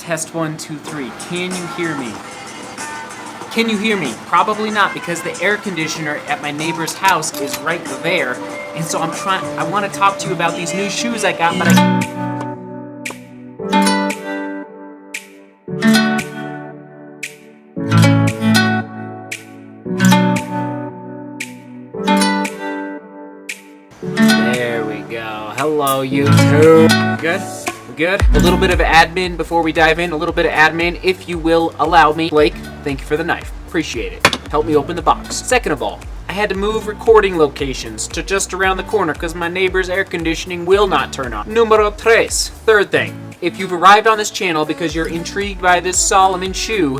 Test 1, 2, 3. Can you hear me? Can you hear me? Probably not, because the air conditioner at my neighbor's house is right there. And so I want to talk to you about these new shoes I got, but There we go. Hello, YouTube. Good? We're good? A little bit of admin before we dive in. A little bit of admin, if you will allow me. Blake, thank you for the knife. Appreciate it. Help me open the box. Second of all, I had to move recording locations to just around the corner because my neighbor's air conditioning will not turn on. Numero tres. Third thing, if you've arrived on this channel because you're intrigued by this Salomon shoe,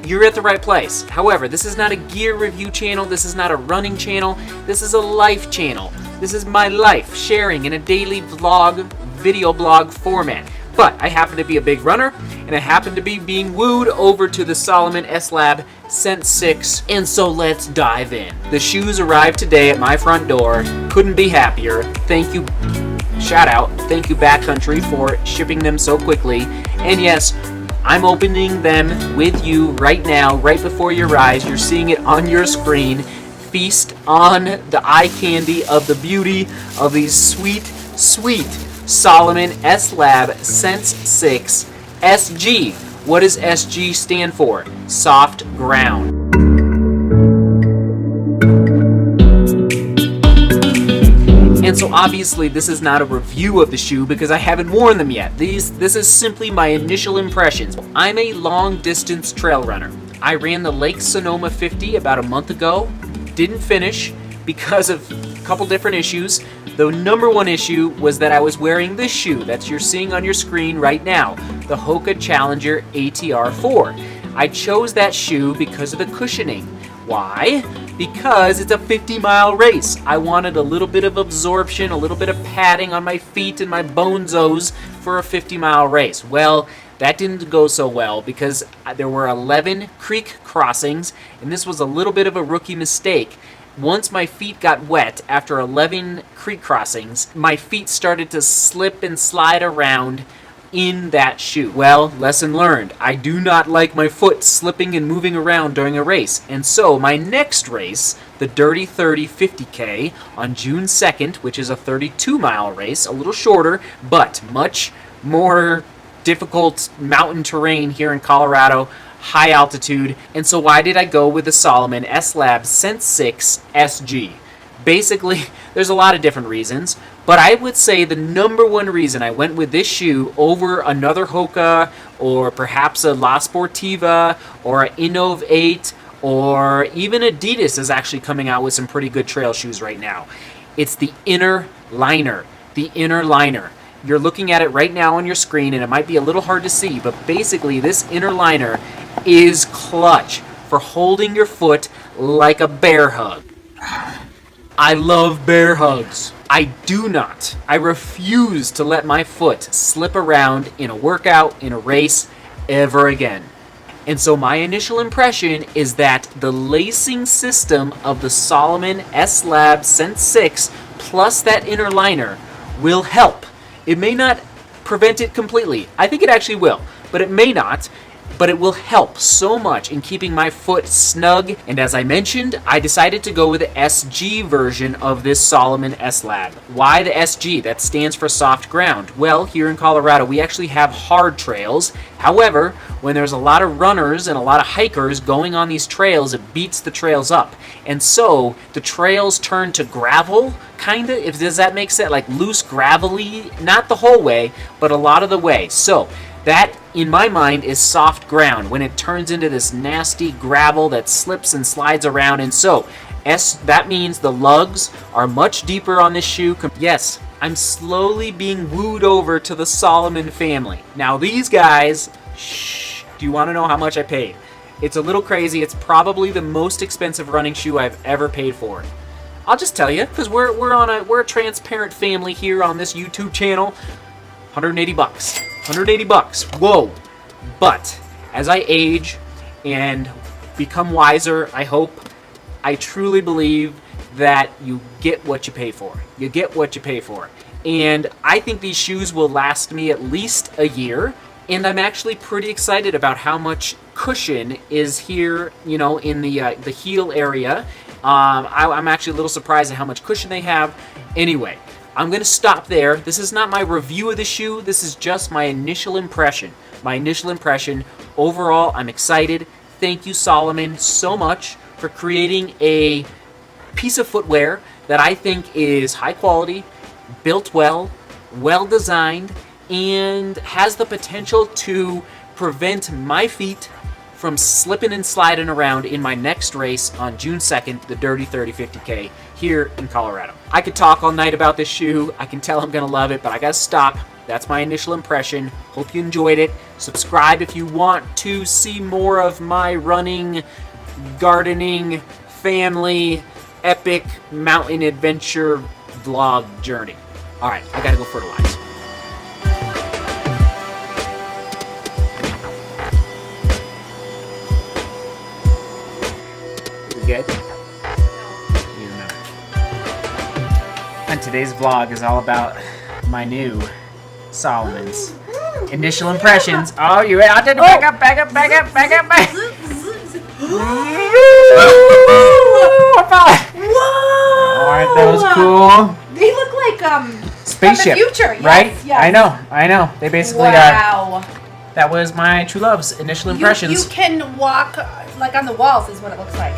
you're at the right place. However, this is not a gear review channel. This is not a running channel. This is a life channel. This is my life, sharing in a daily vlog, video blog format. But I happen to be a big runner, and I happen to be being wooed over to the Salomon S Sense 6, and so let's dive in. The shoes arrived today at my front door. Couldn't be happier. Thank you, shout out, thank you Backcountry for shipping them so quickly. And yes, I'm opening them with you right now, right before your eyes. You're seeing it on your screen. Feast on the eye candy of the beauty of these sweet, sweet Salomon S Sense 6 SG. What does SG stand for? Soft ground. And so obviously this is not a review of the shoe because I haven't worn them yet. This is simply my initial impressions. I'm a long distance trail runner. I ran the Lake Sonoma 50 about a month ago. Didn't finish because of a couple different issues. The number one issue was that I was wearing this shoe that you're seeing on your screen right now, the Hoka Challenger ATR 4. I chose that shoe because of the cushioning. Why? Because it's a 50-mile race. I wanted a little bit of absorption, a little bit of padding on my feet and my bonezos for a 50-mile race. Well, that didn't go so well because there were 11 creek crossings, and this was a little bit of a rookie mistake. Once my feet got wet after 11 creek crossings, my feet started to slip and slide around in that shoe. Well, lesson learned. I do not like my foot slipping and moving around during a race. And so my next race, the Dirty 30 50K on June 2nd, which is a 32-mile race, a little shorter, but much more difficult mountain terrain here in Colorado, high altitude. And so why did I go with the Salomon S Sense 6 SG? Basically, there's a lot of different reasons, but I would say the number one reason I went with this shoe over another Hoka or perhaps a La Sportiva or an Innov 8 or even Adidas is actually coming out with some pretty good trail shoes right now. It's the inner liner. The inner liner. You're looking at it right now on your screen, and it might be a little hard to see, but basically this inner liner is clutch for holding your foot like a bear hug. I love bear hugs. I refuse to let my foot slip around in a workout, in a race, ever again. And so my initial impression is that the lacing system of the Salomon S Sense 6 plus that inner liner will help. It may not prevent it completely. I think it actually will, but it may not. But it will help so much in keeping my foot snug. And as I mentioned, I decided to go with the SG version of this Salomon S Why the SG? That stands for soft ground. Well, here in Colorado, we actually have hard trails. However, when there's a lot of runners and a lot of hikers going on these trails, it beats the trails up. And so the trails turn to gravel, kind of, does that make sense? Like loose, gravelly, not the whole way, but a lot of the way. So that, in my mind, is soft ground when it turns into this nasty gravel that slips and slides around. And so, that means the lugs are much deeper on this shoe. Yes, I'm slowly being wooed over to the Salomon family. Now, these guys, shh, do you want to know how much I paid? It's a little crazy. It's probably the most expensive running shoe I've ever paid for. I'll just tell you, because we're a transparent family here on this YouTube channel. $180. $180. Whoa. But as I age and become wiser, I hope, I truly believe that you get what you pay for. You get what you pay for. And I think these shoes will last me at least a year. And I'm actually pretty excited about how much cushion is here, you know, in the heel area. I'm actually a little surprised at how much cushion they have. Anyway, I'm going to stop there. This is not my review of the shoe. This is just my initial impression. My initial impression. Overall, I'm excited. Thank you, Salomon, so much for creating a piece of footwear that I think is high quality, built well, well designed, and has the potential to prevent my feet from slipping and sliding around in my next race on June 2nd, the Dirty 30 50K here in Colorado. I could talk all night about this shoe. I can tell I'm gonna love it, but I gotta stop. That's my initial impression. Hope you enjoyed it. Subscribe if you want to see more of my running, gardening, family, epic mountain adventure vlog journey. All right, I gotta go fertilize. Good? You know. And today's vlog is all about my new Salomon's initial impressions. Oh, you ready? I'll take it back up. Whoa! Aren't those cool? They look like Spaceship, from the future, yes, right? yes. I know. They basically wow. That was my true love's initial impressions. You can walk like on the walls is what it looks like.